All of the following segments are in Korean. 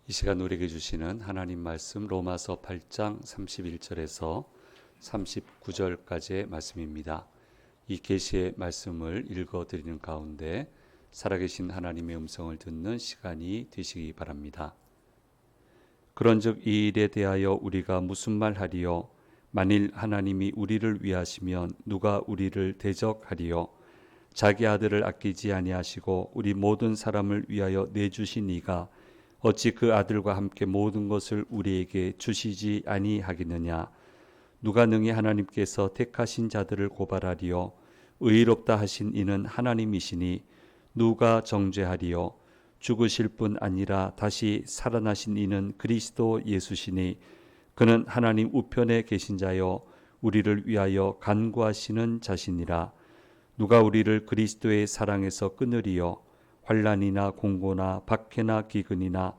이 시간 우리에게 주시는 하나님 말씀 로마서 8장 31절에서 39절까지의 말씀입니다. 이 계시의 말씀을 읽어드리는 가운데 살아계신 하나님의 음성을 듣는 시간이 되시기 바랍니다. 그런즉 이 일에 대하여 우리가 무슨 말하리요? 만일 하나님이 우리를 위하시면 누가 우리를 대적하리요? 자기 아들을 아끼지 아니하시고 우리 모든 사람을 위하여 내주신 이가 어찌 그 아들과 함께 모든 것을 우리에게 주시지 아니하겠느냐? 누가 능히 하나님께서 택하신 자들을 고발하리요? 의롭다 하신 이는 하나님이시니 누가 정죄하리요? 죽으실 뿐 아니라 다시 살아나신 이는 그리스도 예수시니 그는 하나님 우편에 계신 자여 우리를 위하여 간구하시는 자시니라. 누가 우리를 그리스도의 사랑에서 끊으리요? 환난이나 공고나 박해나 기근이나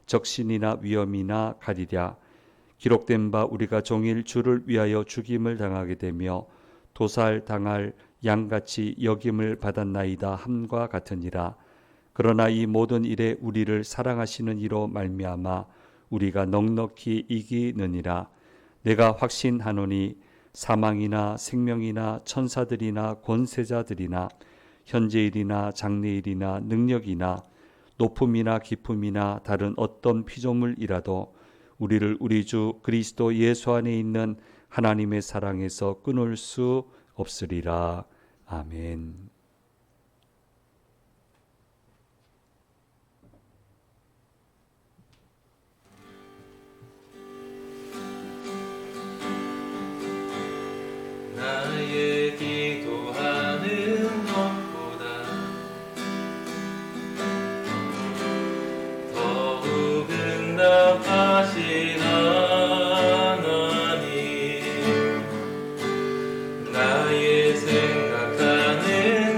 적신이나 위험이나 가리랴. 기록된 바 우리가 종일 주를 위하여 죽임을 당하게 되며 도살 당할 양같이 여김을 받았나이다 함과 같으니라. 그러나 이 모든 일에 우리를 사랑하시는 이로 말미암아 우리가 넉넉히 이기느니라. 내가 확신하노니 사망이나 생명이나 천사들이나 권세자들이나 현재일이나 장래일이나 능력이나 높음이나 깊음이나 다른 어떤 피조물이라도 우리를 우리 주 그리스도 예수 안에 있는 하나님의 사랑에서 끊을 수 없으리라. 아멘. 나의 기도하는 것보다 더욱 응답하신 하나님, 나의 생각하는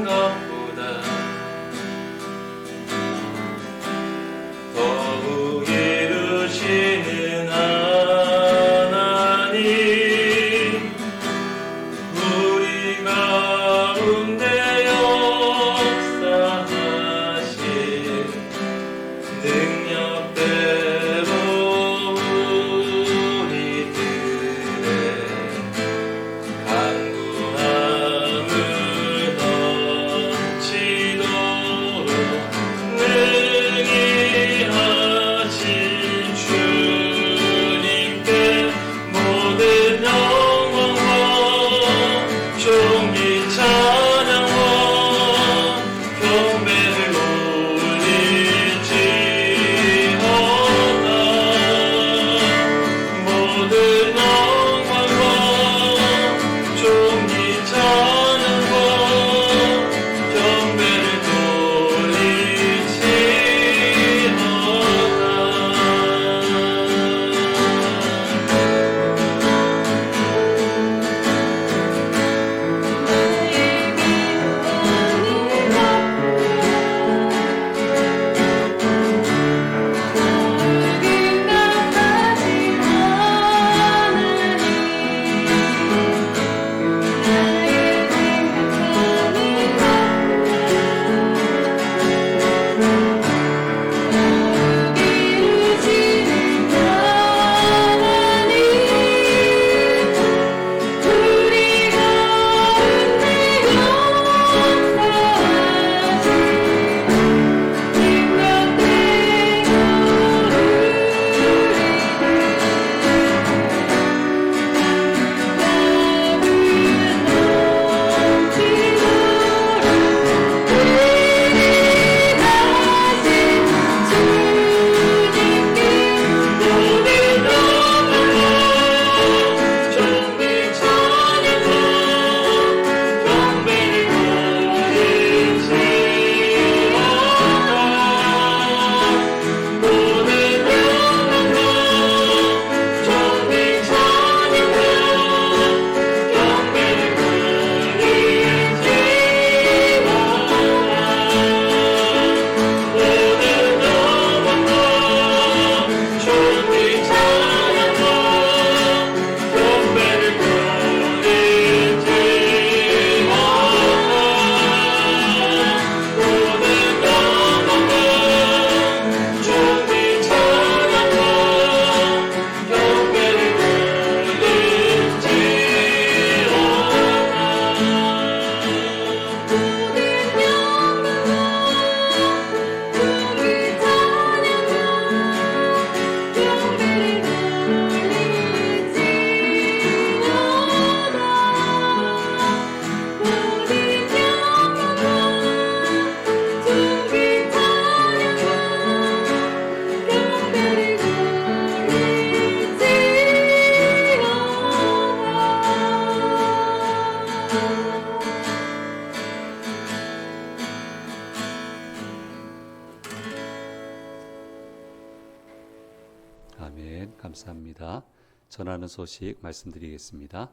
아멘. 감사합니다. 전하는 소식 말씀드리겠습니다.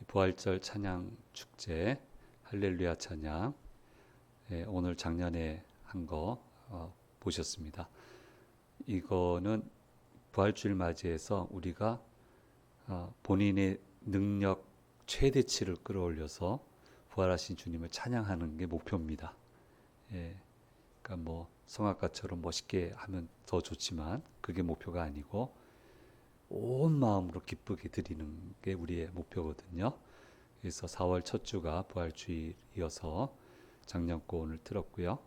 부활절 찬양 축제 할렐루야 찬양 오늘 작년에 한 거 보셨습니다. 이거는 부활주일 맞이해서 우리가 본인의 능력 최대치를 끌어올려서 부활하신 주님을 찬양하는 게 목표입니다. 그러니까 뭐 성악가처럼 멋있게 하면 더 좋지만 그게 목표가 아니고 온 마음으로 기쁘게 드리는 게 우리의 목표거든요. 그래서 4월 첫 주가 부활주일이어서 작년 거 오늘 들었고요.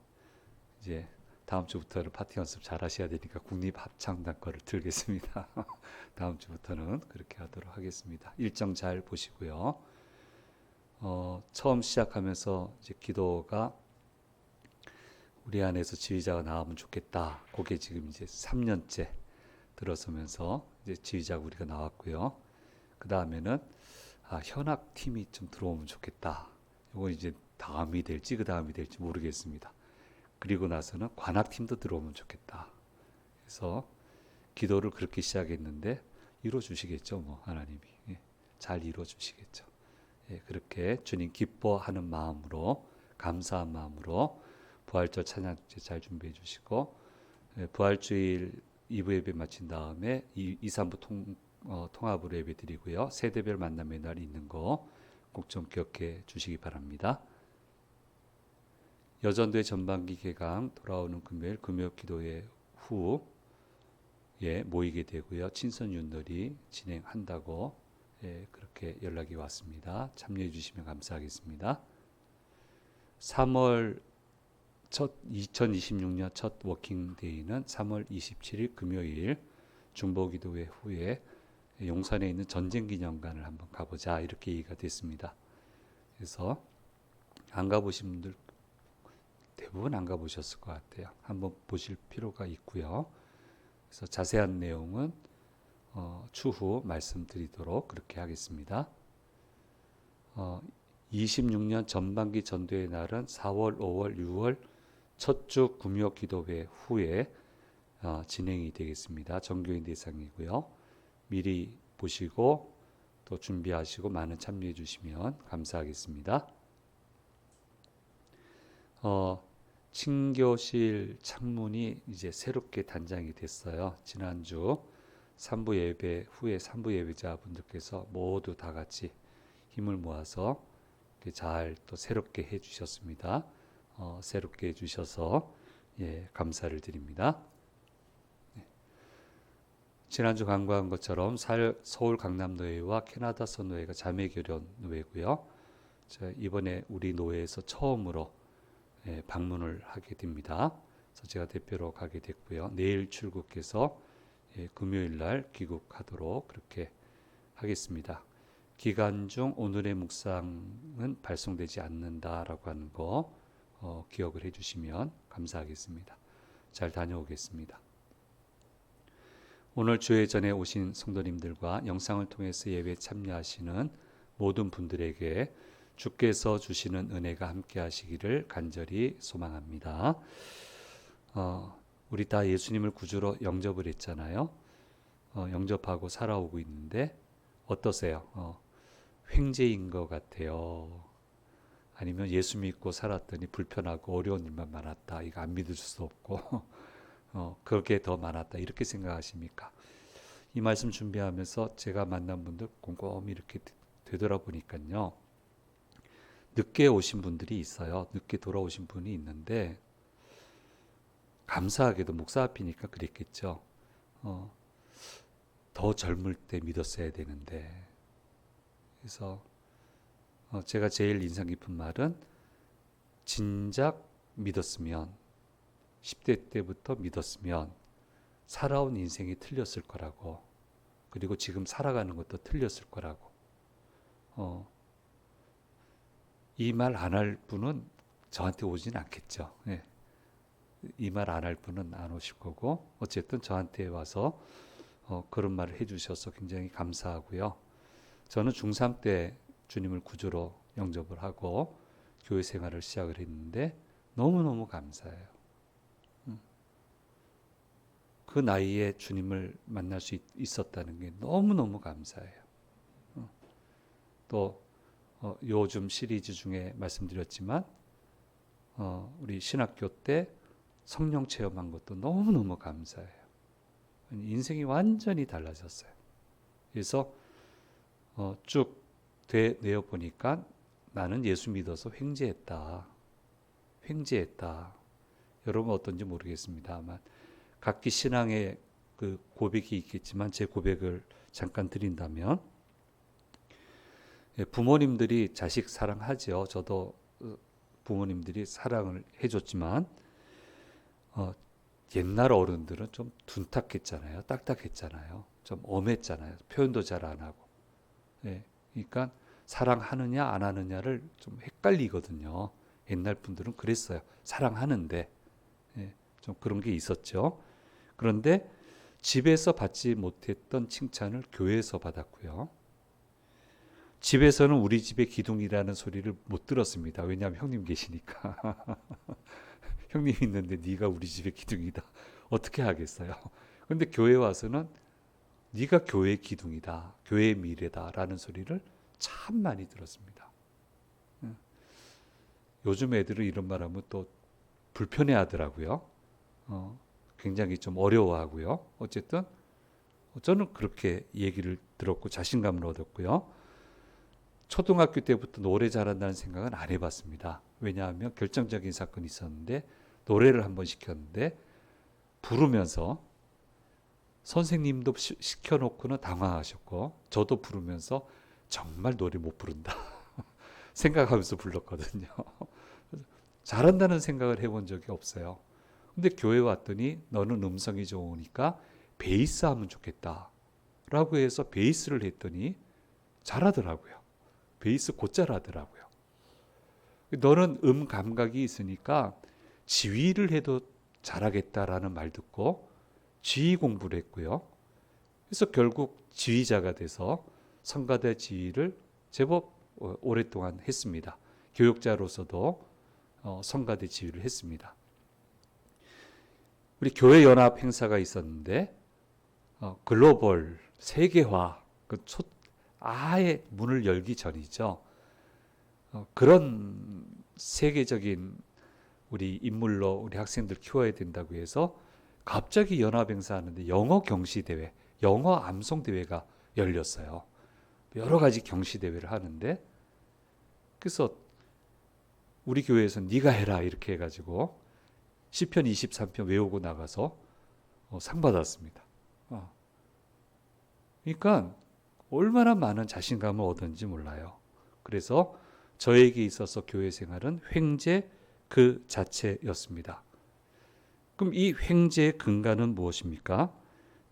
이제 다음 주부터는 파티 연습 잘 하셔야 되니까 국립합창단 거를 들겠습니다. 다음 주부터는 그렇게 하도록 하겠습니다. 일정 잘 보시고요. 처음 시작하면서 이제 기도가 우리 안에서 지휘자가 나오면 좋겠다. 그게 지금 이제 3년째 들어서면서 이제 지휘자가 우리가 나왔고요. 그 다음에는 현악 팀이 좀 들어오면 좋겠다. 이거 이제 다음이 될지 그 다음이 될지 모르겠습니다. 그리고 나서는 관악 팀도 들어오면 좋겠다. 그래서 기도를 그렇게 시작했는데 이루어 주시겠죠, 뭐 하나님이 잘 이루어 주시겠죠. 그렇게 주님 기뻐하는 마음으로 감사한 마음으로 부활절 찬양제 잘 준비해 주시고 부활주일 2부 예배 마친 다음에 2, 3부 통합으로 예배 드리고요. 세대별 만남의 날이 있는 거 꼭 좀 기억해 주시기 바랍니다. 여전도의 전반기 개강 돌아오는 금요일 기도회 후에 모이게 되고요. 친선 윷놀이 진행한다고 그렇게 연락이 왔습니다. 참여해 주시면 감사하겠습니다. 2026년 첫 워킹데이는 3월 27일 금요일 중보기도회 후에 용산에 있는 전쟁기념관을 한번 가보자 이렇게 얘기가 됐습니다. 그래서 안 가보신 분들 대부분 안 가보셨을 것 같아요. 한번 보실 필요가 있고요. 그래서 자세한 내용은 추후 말씀드리도록 그렇게 하겠습니다. 26년 전반기 전도의 날은 4월, 5월, 6월 첫 주 금요 기도회 후에 진행이 되겠습니다. 전교인 대상이고요. 미리 보시고 또 준비하시고 많은 참여해 주시면 감사하겠습니다. 친교실 창문이 이제 새롭게 단장이 됐어요. 지난주 3부 예배 후에 3부 예배자분들께서 모두 다 같이 힘을 모아서 잘 또 새롭게 해 주셨습니다. 새롭게 해 주셔서 감사를 드립니다. 지난주 간과한 것처럼 서울 강남노회와 캐나다 선노회가 자매결연 노회고요. 이번에 우리 노회에서 처음으로 방문을 하게 됩니다. 그래서 제가 대표로 가게 됐고요. 내일 출국해서 금요일 날 귀국하도록 그렇게 하겠습니다. 기간 중 오늘의 묵상은 발송되지 않는다라고 하는 거 기억을 해주시면 감사하겠습니다. 잘 다녀오겠습니다. 오늘 주회전에 오신 성도님들과 영상을 통해서 예배에 참여하시는 모든 분들에게 주께서 주시는 은혜가 함께 하시기를 간절히 소망합니다. 우리 다 예수님을 구주로 영접을 했잖아요. 영접하고 살아오고 있는데 어떠세요? 횡재인 것 같아요. 아니면 예수 믿고 살았더니 불편하고 어려운 일만 많았다. 이거 안 믿을 수 없고 그렇게 더 많았다. 이렇게 생각하십니까? 이 말씀 준비하면서 제가 만난 분들 곰곰이 이렇게 되돌아보니까요. 늦게 오신 분들이 있어요. 늦게 돌아오신 분이 있는데 감사하게도 목사 앞이니까 그랬겠죠. 더 젊을 때 믿었어야 되는데 그래서 제가 제일 인상 깊은 말은 진작 믿었으면 10대 때부터 믿었으면 살아온 인생이 틀렸을 거라고 그리고 지금 살아가는 것도 틀렸을 거라고 이 말 안 할 분은 저한테 오진 않겠죠. 이 말 안 할 분은 안 오실 거고 어쨌든 저한테 와서 그런 말을 해주셔서 굉장히 감사하고요. 저는 중3 때 주님을 구주로 영접을 하고 교회 생활을 시작을 했는데 너무너무 감사해요. 그 나이에 주님을 만날 수 있었다는 게 너무너무 감사해요. 또 요즘 시리즈 중에 말씀드렸지만 우리 신학교 때 성령 체험한 것도 너무너무 감사해요. 인생이 완전히 달라졌어요. 그래서 쭉 내어 보니까 나는 예수 믿어서 횡재했다. 여러분 어떤지 모르겠습니다만 각기 신앙의 그 고백이 있겠지만 제 고백을 잠깐 드린다면, 부모님들이 자식 사랑하죠. 저도 부모님들이 사랑을 해줬지만 옛날 어른들은 좀 둔탁했잖아요. 딱딱했잖아요. 좀 엄했잖아요. 표현도 잘 안 하고. 그러니까 사랑하느냐 안 하느냐를 좀 헷갈리거든요. 옛날 분들은 그랬어요. 사랑하는데 좀 그런 게 있었죠. 그런데 집에서 받지 못했던 칭찬을 교회에서 받았고요. 집에서는 우리 집의 기둥이라는 소리를 못 들었습니다. 왜냐하면 형님 계시니까. 형님 있는데 네가 우리 집의 기둥이다. 어떻게 하겠어요? 그런데 교회 와서는 네가 교회의 기둥이다. 교회의 미래다라는 소리를 참 많이 들었습니다. 요즘 애들은 이런 말하면 또 불편해 하더라고요. 굉장히 좀 어려워하고요. 어쨌든 저는 그렇게 얘기를 들었고 자신감을 얻었고요. 초등학교 때부터 노래 잘한다는 생각은 안 해봤습니다. 왜냐하면 결정적인 사건이 있었는데 노래를 한번 시켰는데 부르면서 선생님도 시켜놓고는 당황하셨고 저도 부르면서 정말 노래 못 부른다 생각하면서 불렀거든요. 잘한다는 생각을 해본 적이 없어요. 근데 교회 왔더니 너는 음성이 좋으니까 베이스 하면 좋겠다 라고 해서 베이스를 했더니 잘하더라고요. 베이스 곧잘 하더라고요. 너는 감각이 있으니까 지휘를 해도 잘하겠다라는 말 듣고 지휘 공부를 했고요. 그래서 결국 지휘자가 돼서 성가대 지휘를 제법 오랫동안 했습니다. 교육자로서도 성가대 지휘를 했습니다. 우리 교회 연합 행사가 있었는데 글로벌 세계화 아예 문을 열기 전이죠. 그런 세계적인 우리 인물로 우리 학생들 키워야 된다고 해서 갑자기 연합 행사하는데 영어 경시 대회, 영어 암송 대회가 열렸어요. 여러 가지 경시 대회를 하는데 그래서 우리 교회에서 네가 해라 이렇게 해가지고 시편 23편 외우고 나가서 상 받았습니다. 그러니까 얼마나 많은 자신감을 얻었는지 몰라요. 그래서 저에게 있어서 교회 생활은 횡재 그 자체였습니다. 그럼 이 횡재의 근간은 무엇입니까?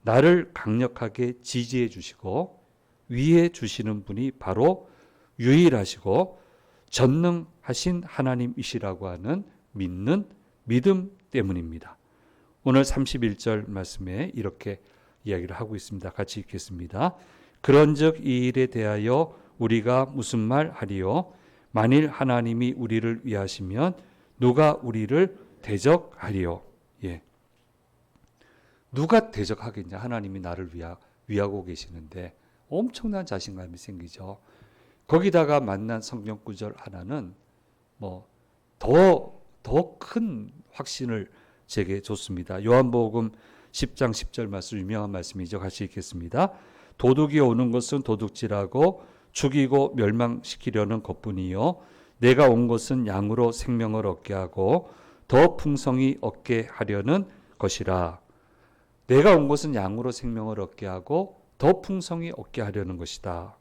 나를 강력하게 지지해 주시고 위해 주시는 분이 바로 유일하시고 전능하신 하나님이시라고 하는 믿는 믿음 때문입니다. 오늘 31절 말씀에 이렇게 이야기를 하고 있습니다. 같이 읽겠습니다. 그런즉 이 일에 대하여 우리가 무슨 말 하리요? 만일 하나님이 우리를 위하시면 누가 우리를 대적하리요? 누가 대적하겠냐? 하나님이 나를 위하고 계시는데 엄청난 자신감이 생기죠. 거기다가 만난 성경 구절 하나는 더 큰 확신을 제게 줬습니다. 요한복음 10장 10절 말씀 유명한 말씀이죠. 같이 읽겠습니다. 도둑이 오는 것은 도둑질하고 죽이고 멸망시키려는 것뿐이요 내가 온 것은 양으로 생명을 얻게 하고 더 풍성히 얻게 하려는 것이라. 내가 온 것은 양으로 생명을 얻게 하고 더 풍성히 얻게 하려는 것이다.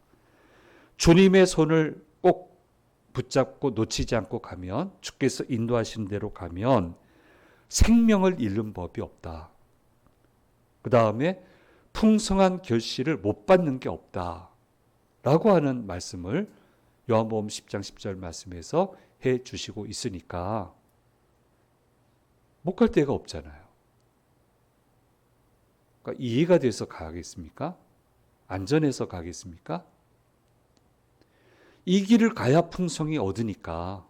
주님의 손을 꼭 붙잡고 놓치지 않고 가면, 주께서 인도하시는 대로 가면 생명을 잃는 법이 없다. 그 다음에 풍성한 결실을 못 받는 게 없다 라고 하는 말씀을 요한복음 10장 10절 말씀에서 해 주시고 있으니까 못 갈 데가 없잖아요. 그러니까 이해가 돼서 가겠습니까? 안전해서 가겠습니까? 이 길을 가야 풍성히 얻으니까,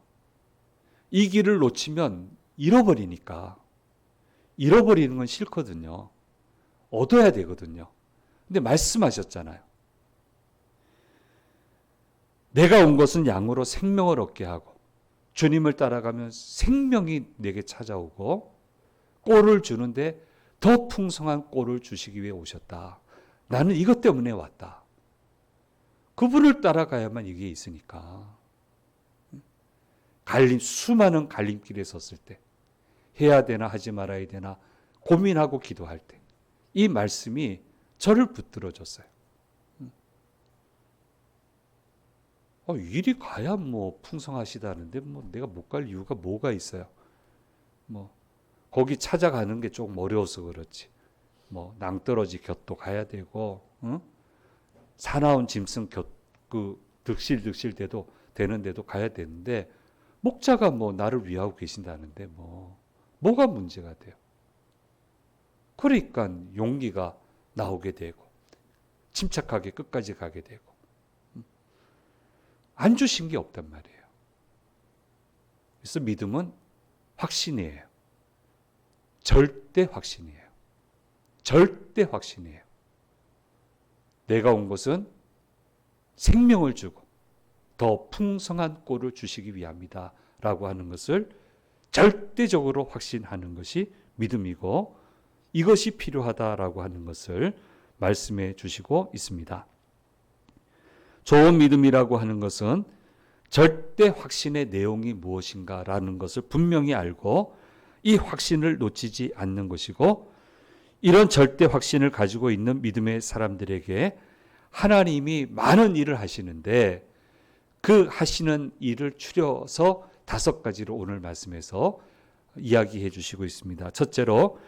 이 길을 놓치면 잃어버리니까, 잃어버리는 건 싫거든요. 얻어야 되거든요. 근데 말씀하셨잖아요. 내가 온 것은 양으로 생명을 얻게 하고 주님을 따라가면 생명이 내게 찾아오고 꼴을 주는데 더 풍성한 꼴을 주시기 위해 오셨다. 나는 이것 때문에 왔다. 그분을 따라가야만 이게 있으니까. 수많은 갈림길에 섰을 때 해야 되나 하지 말아야 되나 고민하고 기도할 때 이 말씀이 저를 붙들어줬어요. 이리 가야 뭐 풍성하시다는데 뭐 내가 못 갈 이유가 뭐가 있어요? 뭐 거기 찾아가는 게 조금 어려워서 그렇지. 뭐 낭떠러지 곁도 가야 되고, 사나운 짐승 득실득실 돼도 되는데도 가야 되는데 목자가 뭐 나를 위하고 계신다는데 뭐가 문제가 돼요? 그러니까 용기가 나오게 되고 침착하게 끝까지 가게 되고 안 주신 게 없단 말이에요. 그래서 믿음은 확신이에요. 절대 확신이에요. 절대 확신이에요. 내가 온 것은 생명을 주고 더 풍성한 꼴을 주시기 위함이다 라고 하는 것을 절대적으로 확신하는 것이 믿음이고 이것이 필요하다라고 하는 것을 말씀해 주시고 있습니다. 좋은 믿음이라고 하는 것은 절대 확신의 내용이 무엇인가라는 것을 분명히 알고 이 확신을 놓치지 않는 것이고 이런 절대 확신을 가지고 있는 믿음의 사람들에게 하나님이 많은 일을 하시는데 그 하시는 일을 추려서 5가지로 오늘 말씀에서 이야기해 주시고 있습니다. 첫째로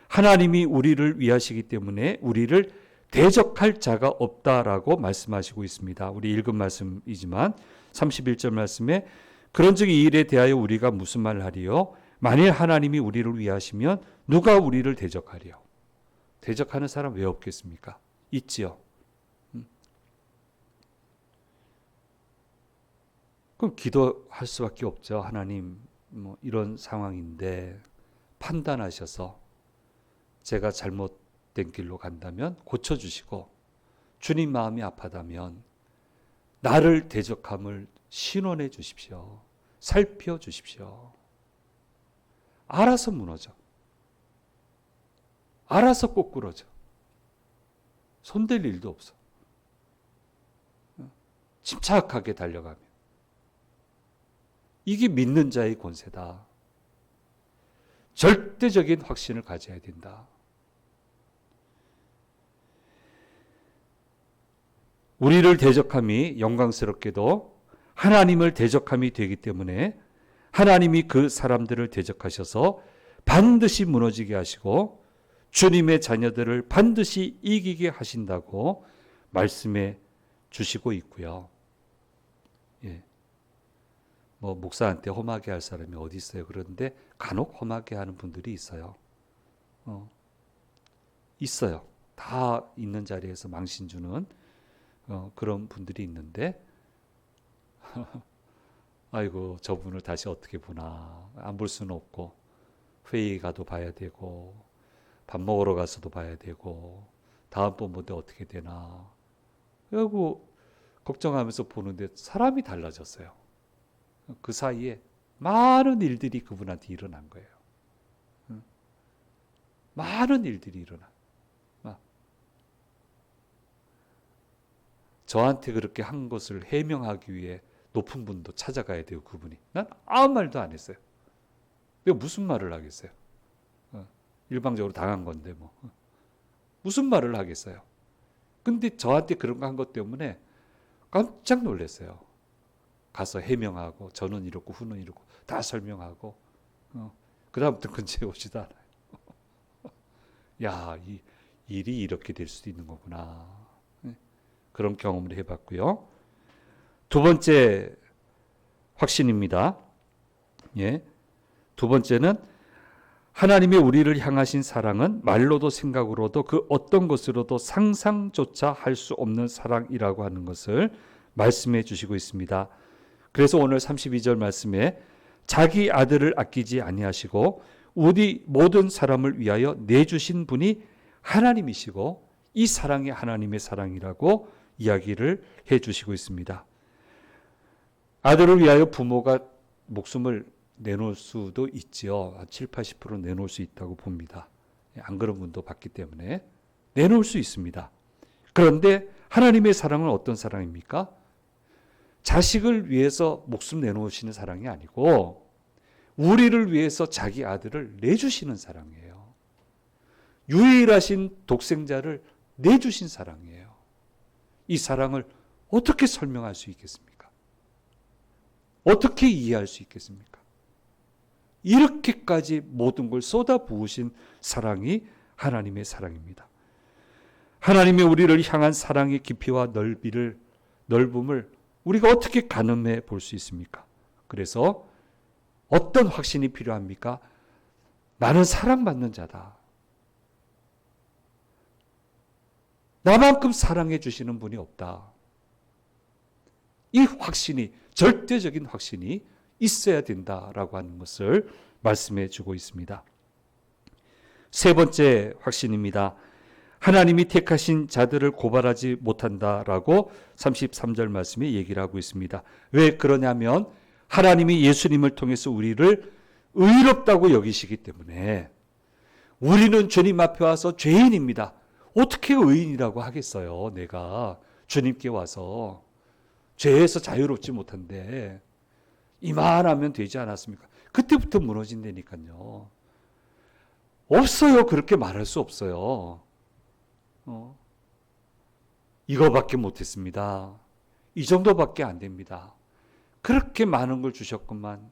하나님이 우리를 위하시기 때문에 우리를 대적할 자가 없다라고 말씀하시고 있습니다. 우리 읽은 말씀이지만 31절 말씀에 그런즉 이 일에 대하여 우리가 무슨 말을 하리요? 만일 하나님이 우리를 위하시면 누가 우리를 대적하리요? 대적하는 사람 왜 없겠습니까? 있지요. 그럼 기도할 수밖에 없죠. 하나님 이런 상황인데 판단하셔서 제가 잘못된 길로 간다면 고쳐주시고 주님 마음이 아파다면 나를 대적함을 신원해 주십시오. 살펴주십시오. 알아서 무너져. 알아서 꼬꾸러져. 손댈 일도 없어. 침착하게 달려가며. 이게 믿는 자의 권세다. 절대적인 확신을 가져야 된다. 우리를 대적함이 영광스럽게도 하나님을 대적함이 되기 때문에 하나님이 그 사람들을 대적하셔서 반드시 무너지게 하시고 주님의 자녀들을 반드시 이기게 하신다고 말씀해 주시고 있고요. 예. 목사한테 험하게 할 사람이 어디 있어요? 그런데 간혹 험하게 하는 분들이 있어요. 있어요. 다 있는 자리에서 망신 주는 그런 분들이 있는데 아이고 저분을 다시 어떻게 보나 안 볼 수는 없고 회의 가도 봐야 되고 밥 먹으러 가서도 봐야 되고 다음번 볼 때 어떻게 되나 그리고 걱정하면서 보는데 사람이 달라졌어요. 그 사이에 많은 일들이 그분한테 일어난 거예요. 많은 일들이 일어나. 저한테 그렇게 한 것을 해명하기 위해 높은 분도 찾아가야 돼요. 그분이. 난 아무 말도 안 했어요. 내가 무슨 말을 하겠어요. 일방적으로 당한 건데 무슨 말을 하겠어요. 근데 저한테 그런 거 한 것 때문에 깜짝 놀랐어요. 가서 해명하고 저는 이렇고 후는 이렇고 다 설명하고 그 다음부터 근처에 오지도 않아요. 야, 이 일이 이렇게 될 수도 있는 거구나. 그런 경험을 해봤고요. 두 번째 확신입니다. 예. 두 번째는 하나님의 우리를 향하신 사랑은 말로도 생각으로도 그 어떤 것으로도 상상조차 할 수 없는 사랑이라고 하는 것을 말씀해 주시고 있습니다. 그래서 오늘 32절 말씀에 자기 아들을 아끼지 아니하시고 우리 모든 사람을 위하여 내주신 분이 하나님이시고 이 사랑이 하나님의 사랑이라고 이야기를 해주시고 있습니다. 아들을 위하여 부모가 목숨을 내놓을 수도 있지요. 7, 80% 내놓을 수 있다고 봅니다. 안 그런 분도 봤기 때문에 내놓을 수 있습니다. 그런데 하나님의 사랑은 어떤 사랑입니까? 자식을 위해서 목숨 내놓으시는 사랑이 아니고 우리를 위해서 자기 아들을 내주시는 사랑이에요. 유일하신 독생자를 내주신 사랑이에요. 이 사랑을 어떻게 설명할 수 있겠습니까? 어떻게 이해할 수 있겠습니까? 이렇게까지 모든 걸 쏟아부으신 사랑이 하나님의 사랑입니다. 하나님의 우리를 향한 사랑의 깊이와 넓음을 우리가 어떻게 가늠해 볼 수 있습니까? 그래서 어떤 확신이 필요합니까? 나는 사랑받는 자다. 나만큼 사랑해 주시는 분이 없다. 이 확신이, 절대적인 확신이 있어야 된다라고 하는 것을 말씀해 주고 있습니다. 세 번째 확신입니다. 하나님이 택하신 자들을 고발하지 못한다라고 33절 말씀에 얘기를 하고 있습니다. 왜 그러냐면 하나님이 예수님을 통해서 우리를 의롭다고 여기시기 때문에 우리는 주님 앞에 와서 죄인입니다. 어떻게 의인이라고 하겠어요? 내가 주님께 와서 죄에서 자유롭지 못한데 이만하면 되지 않았습니까? 그때부터 무너진다니까요. 없어요. 그렇게 말할 수 없어요. 이거밖에 못했습니다. 이 정도밖에 안 됩니다. 그렇게 많은 걸 주셨건만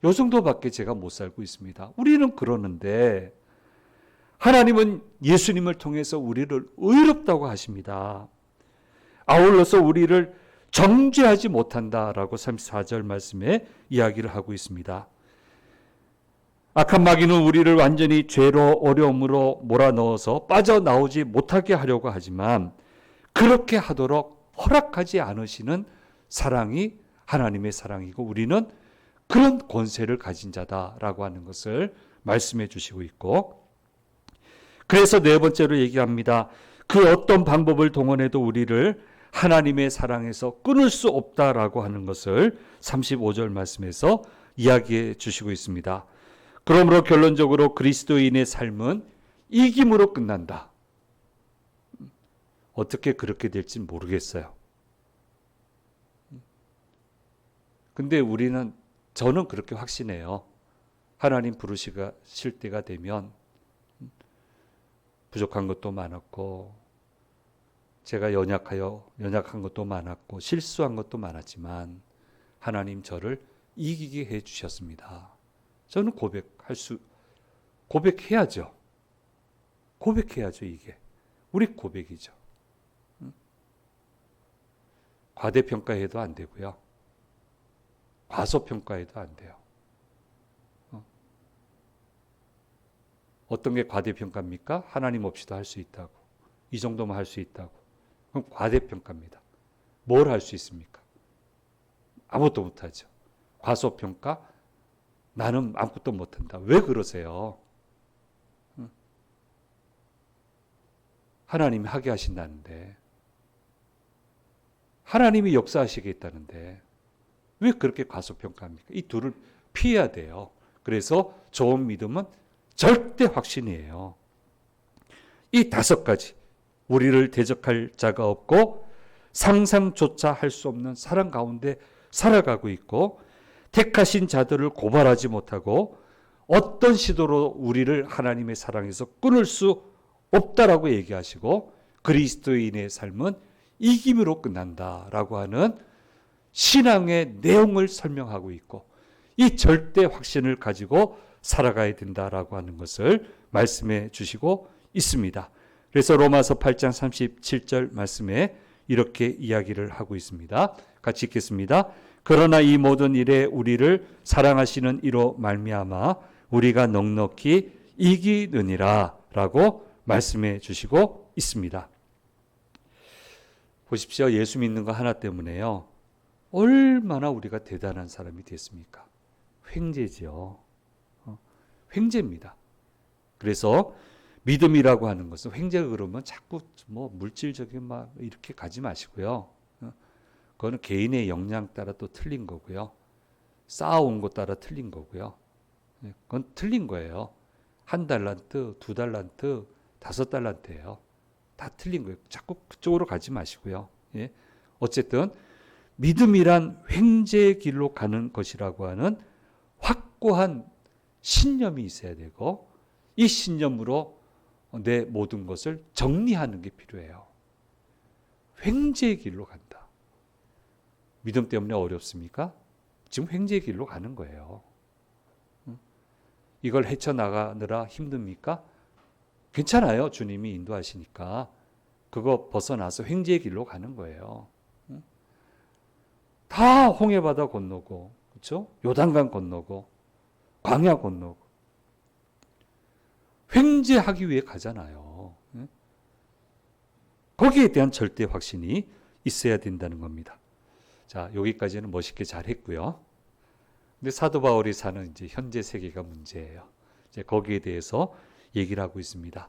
이 정도밖에 제가 못 살고 있습니다. 우리는 그러는데 하나님은 예수님을 통해서 우리를 의롭다고 하십니다. 아울러서 우리를 정죄하지 못한다라고 34절 말씀에 이야기를 하고 있습니다. 악한 마귀는 우리를 완전히 죄로 어려움으로 몰아넣어서 빠져나오지 못하게 하려고 하지만 그렇게 하도록 허락하지 않으시는 사랑이 하나님의 사랑이고 우리는 그런 권세를 가진 자다라고 하는 것을 말씀해 주시고 있고, 그래서 네 번째로 얘기합니다. 그 어떤 방법을 동원해도 우리를 하나님의 사랑에서 끊을 수 없다라고 하는 것을 35절 말씀에서 이야기해 주시고 있습니다. 그러므로 결론적으로 그리스도인의 삶은 이김으로 끝난다. 어떻게 그렇게 될지 모르겠어요. 근데 저는 그렇게 확신해요. 하나님 부르실 때가 되면 부족한 것도 많았고 제가 연약한 것도 많았고 실수한 것도 많았지만 하나님 저를 이기게 해 주셨습니다. 저는 고백해야죠. 고백해야죠. 이게 우리 고백이죠. 과대평가해도 안 되고요. 과소평가해도 안 돼요. 어떤 게 과대평가입니까? 하나님 없이도 할 수 있다고. 이 정도만 할 수 있다고. 그럼 과대평가입니다. 뭘 할 수 있습니까? 아무것도 못하죠. 과소평가? 나는 아무것도 못한다. 왜 그러세요? 하나님이 하게 하신다는데, 하나님이 역사하시겠다는데 왜 그렇게 과소평가합니까? 이 둘을 피해야 돼요. 그래서 좋은 믿음은 절대 확신이에요. 이 5가지, 우리를 대적할 자가 없고 상상조차 할 수 없는 사랑 가운데 살아가고 있고, 택하신 자들을 고발하지 못하고 어떤 시도로 우리를 하나님의 사랑에서 끊을 수 없다라고 얘기하시고, 그리스도인의 삶은 이김으로 끝난다라고 하는 신앙의 내용을 설명하고 있고, 이 절대 확신을 가지고 살아가야 된다라고 하는 것을 말씀해 주시고 있습니다. 그래서 로마서 8장 37절 말씀에 이렇게 이야기를 하고 있습니다. 같이 읽겠습니다. 그러나 이 모든 일에 우리를 사랑하시는 이로 말미암아 우리가 넉넉히 이기느니라 라고 말씀해 주시고 있습니다. 보십시오. 예수 믿는 거 하나 때문에요. 얼마나 우리가 대단한 사람이 됐습니까? 횡재지요. 횡재입니다. 그래서 믿음이라고 하는 것은 횡재가 그러면 자꾸 뭐 물질적인 막 이렇게 가지 마시고요. 그거는 개인의 역량 따라 또 틀린 거고요. 쌓아온 것 따라 틀린 거고요. 그건 틀린 거예요. 1달란트, 2달란트, 5달란트예요. 다 틀린 거예요. 자꾸 그쪽으로 가지 마시고요. 예. 어쨌든 믿음이란 횡재의 길로 가는 것이라고 하는 확고한 신념이 있어야 되고, 이 신념으로 내 모든 것을 정리하는 게 필요해요. 횡재의 길로 간다. 믿음 때문에 어렵습니까? 지금 횡재의 길로 가는 거예요. 이걸 헤쳐나가느라 힘듭니까? 괜찮아요. 주님이 인도하시니까. 그거 벗어나서 횡재의 길로 가는 거예요. 다 홍해바다 건너고, 그렇죠? 요단강 건너고, 광야 건너고, 횡재하기 위해 가잖아요. 거기에 대한 절대 확신이 있어야 된다는 겁니다. 자, 여기까지는 멋있게 잘 했고요. 근데 사도 바울이 사는 이제 현재 세계가 문제예요. 이제 거기에 대해서 얘기를 하고 있습니다.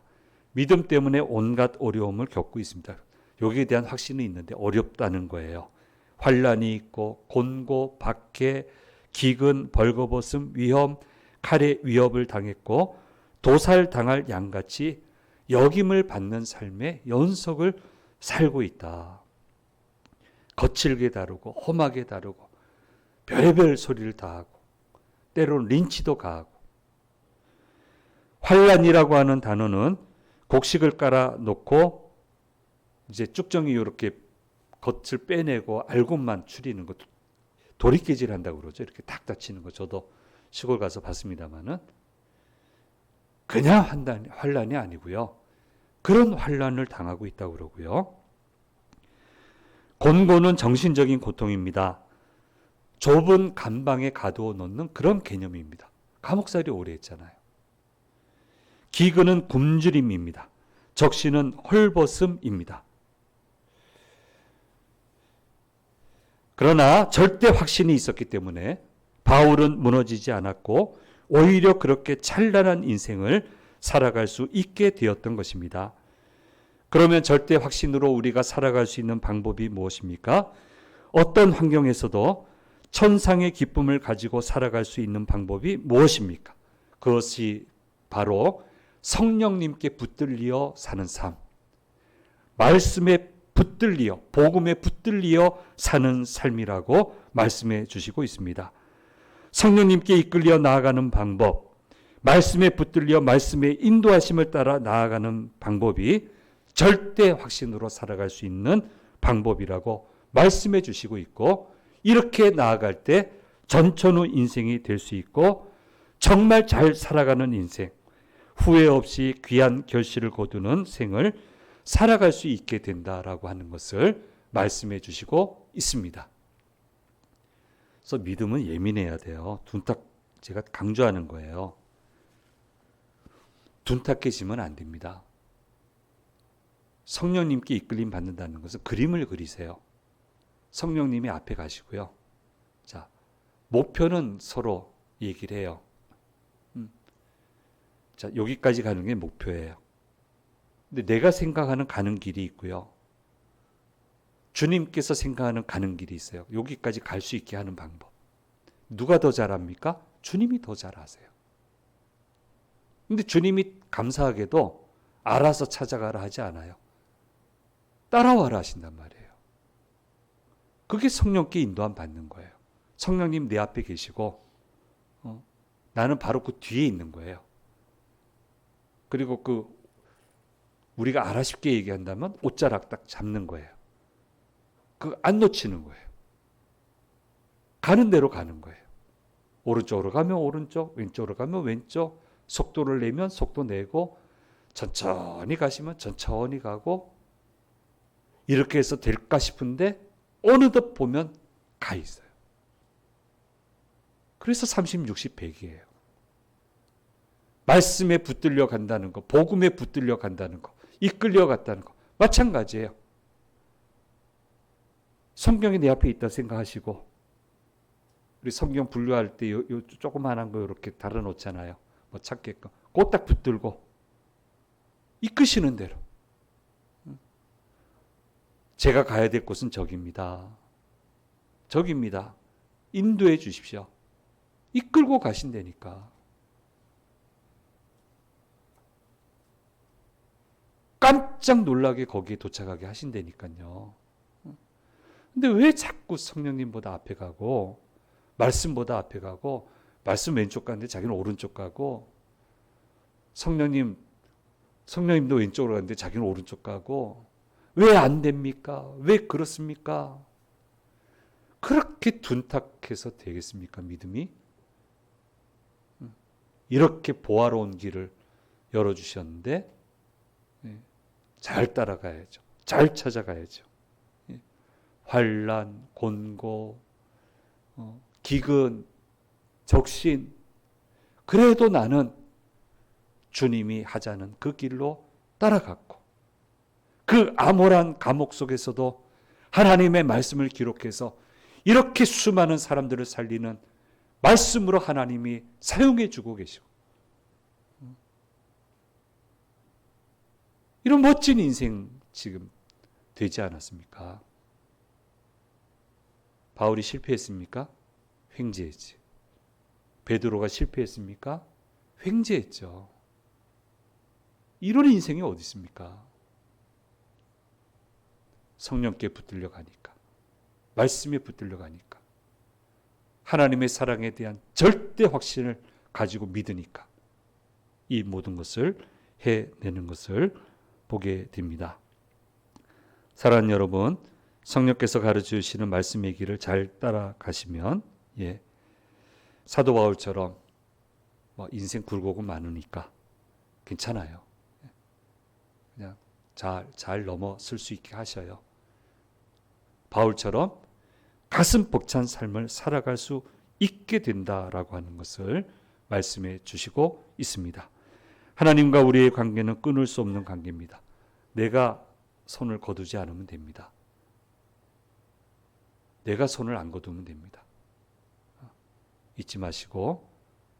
믿음 때문에 온갖 어려움을 겪고 있습니다. 여기에 대한 확신은 있는데 어렵다는 거예요. 환란이 있고 곤고, 박해, 기근, 벌거벗음, 위험, 칼의 위협을 당했고 도살당할 양같이 역임을 받는 삶의 연속을 살고 있다. 거칠게 다루고 험하게 다루고 별의별 소리를 다 하고 때로는 린치도 가하고. 환란이라고 하는 단어는 곡식을 깔아 놓고 이제 쭉정이 이렇게 겉을 빼내고 알곡만 추리는 거, 도리깨질 한다고 그러죠. 이렇게 탁 다치는 거. 저도 시골 가서 봤습니다만은 그냥 환란이 아니고요. 그런 환란을 당하고 있다고 그러고요. 곤고는 정신적인 고통입니다. 좁은 감방에 가두어 놓는 그런 개념입니다. 감옥살이 오래 했잖아요. 기근은 굶주림입니다. 적신은 헐벗음입니다. 그러나 절대 확신이 있었기 때문에 바울은 무너지지 않았고 오히려 그렇게 찬란한 인생을 살아갈 수 있게 되었던 것입니다. 그러면 절대 확신으로 우리가 살아갈 수 있는 방법이 무엇입니까? 어떤 환경에서도 천상의 기쁨을 가지고 살아갈 수 있는 방법이 무엇입니까? 그것이 바로 성령님께 붙들리어 사는 삶, 말씀에 붙들리어, 복음에 붙들리어 사는 삶이라고 말씀해 주시고 있습니다. 성령님께 이끌려 나아가는 방법, 말씀에 붙들려 말씀의 인도하심을 따라 나아가는 방법이 절대 확신으로 살아갈 수 있는 방법이라고 말씀해 주시고 있고, 이렇게 나아갈 때 전천후 인생이 될 수 있고 정말 잘 살아가는 인생, 후회 없이 귀한 결실을 거두는 생을 살아갈 수 있게 된다라고 하는 것을 말씀해 주시고 있습니다. 그래서 믿음은 예민해야 돼요. 제가 강조하는 거예요. 둔탁해지면 안 됩니다. 성령님께 이끌림 받는다는 것은 그림을 그리세요. 성령님이 앞에 가시고요. 자, 목표는 서로 얘기를 해요. 자, 여기까지 가는 게 목표예요. 근데 내가 생각하는 가는 길이 있고요. 주님께서 생각하는 가는 길이 있어요. 여기까지 갈 수 있게 하는 방법. 누가 더 잘합니까? 주님이 더 잘하세요. 근데 주님이 감사하게도 알아서 찾아가라 하지 않아요. 따라와라 하신단 말이에요. 그게 성령께 인도함 받는 거예요. 성령님 내 앞에 계시고 나는 바로 그 뒤에 있는 거예요. 그리고 우리가 알아쉽게 얘기한다면 옷자락 딱 잡는 거예요. 안 놓치는 거예요. 가는 대로 가는 거예요. 오른쪽으로 가면 오른쪽, 왼쪽으로 가면 왼쪽, 속도를 내면 속도 내고, 천천히 가시면 천천히 가고, 이렇게 해서 될까 싶은데 어느덧 보면 가 있어요. 그래서 30, 60, 100이에요. 말씀에 붙들려 간다는 거, 복음에 붙들려 간다는 거, 이끌려 갔다는 거 마찬가지예요. 성경이 내 앞에 있다 생각하시고, 우리 성경 분류할 때 요 조그만한 거 이렇게 달아놓잖아요. 뭐 찾게끔. 그거 딱 붙들고 이끄시는 대로. 제가 가야 될 곳은 저기입니다. 저기입니다. 인도해 주십시오. 이끌고 가신다니까. 깜짝 놀라게 거기에 도착하게 하신다니까요. 근데 왜 자꾸 성령님보다 앞에 가고 말씀보다 앞에 가고 말씀 왼쪽 가는데 자기는 오른쪽 가고 성령님도 왼쪽으로 가는데 자기는 오른쪽 가고 왜 안 됩니까? 왜 그렇습니까? 그렇게 둔탁해서 되겠습니까? 믿음이? 이렇게 보화로운 길을 열어주셨는데 잘 따라가야죠. 잘 찾아가야죠. 환난, 곤고, 기근, 적신. 그래도 나는 주님이 하자는 그 길로 따라갔고 그 암울한 감옥 속에서도 하나님의 말씀을 기록해서 이렇게 수많은 사람들을 살리는 말씀으로 하나님이 사용해 주고 계시고 이런 멋진 인생 지금 되지 않았습니까? 바울이 실패했습니까? 횡재했지. 베드로가 실패했습니까? 횡재했죠. 이런 인생이 어디 있습니까? 성령께 붙들려 가니까, 말씀에 붙들려 가니까, 하나님의 사랑에 대한 절대 확신을 가지고 믿으니까 이 모든 것을 해내는 것을 보게 됩니다. 사랑하는 여러분, 성령께서 가르쳐 주시는 말씀의 길을 잘 따라가시면 사도 바울처럼 인생 굴곡은 많으니까 괜찮아요. 그냥 잘 넘어설 수 있게 하셔요. 바울처럼 가슴 벅찬 삶을 살아갈 수 있게 된다라고 하는 것을 말씀해 주시고 있습니다. 하나님과 우리의 관계는 끊을 수 없는 관계입니다. 내가 손을 거두지 않으면 됩니다. 내가 손을 안 거두면 됩니다. 잊지 마시고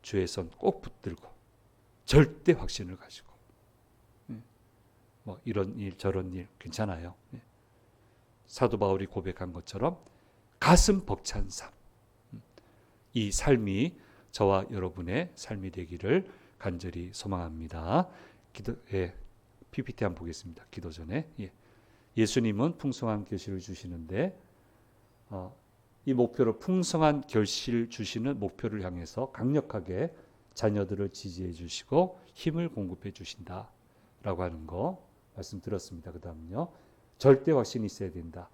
주의 손 꼭 붙들고 절대 확신을 가지고 이런 일 저런 일 괜찮아요. 사도 바울이 고백한 것처럼 가슴 벅찬 삶, 이 삶이 저와 여러분의 삶이 되기를 간절히 소망합니다. PPT 한번 보겠습니다. 기도 전에 예수님은 풍성한 결실을 주시는데 이 목표로 풍성한 결실 주시는 목표를 향해서 강력하게 자녀들을 지지해 주시고 힘을 공급해 주신다라고 하는 거 말씀 들었습니다. 그 다음요. 절대 확신이 있어야 된다.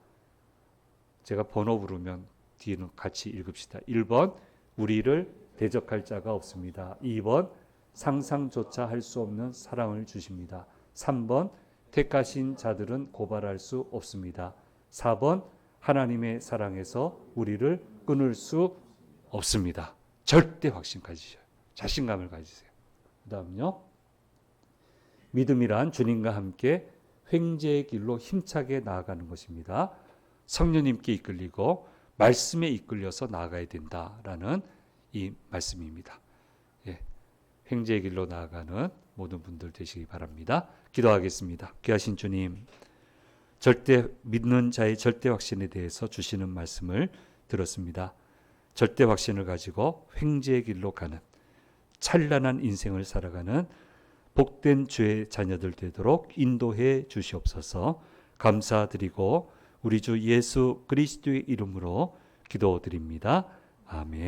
제가 번호 부르면 뒤에는 같이 읽읍시다. 1번 우리를 대적할 자가 없습니다. 2번 상상조차 할 수 없는 사랑을 주십니다. 3번 택하신 자들은 고발할 수 없습니다. 4번 하나님의 사랑에서 우리를 끊을 수 없습니다. 절대 확신 가지셔요. 자신감을 가지세요. 그 다음요. 믿음이란 주님과 함께 횡재의 길로 힘차게 나아가는 것입니다. 성령님께 이끌리고 말씀에 이끌려서 나아가야 된다라는 이 말씀입니다. 횡재의 길로 나아가는 모든 분들 되시기 바랍니다. 기도하겠습니다. 귀하신 주님, 절대 믿는 자의 절대 확신에 대해서 주시는 말씀을 들었습니다. 절대 확신을 가지고 횡재의 길로 가는 찬란한 인생을 살아가는 복된 주의 자녀들 되도록 인도해 주시옵소서. 감사드리고 우리 주 예수 그리스도의 이름으로 기도드립니다. 아멘.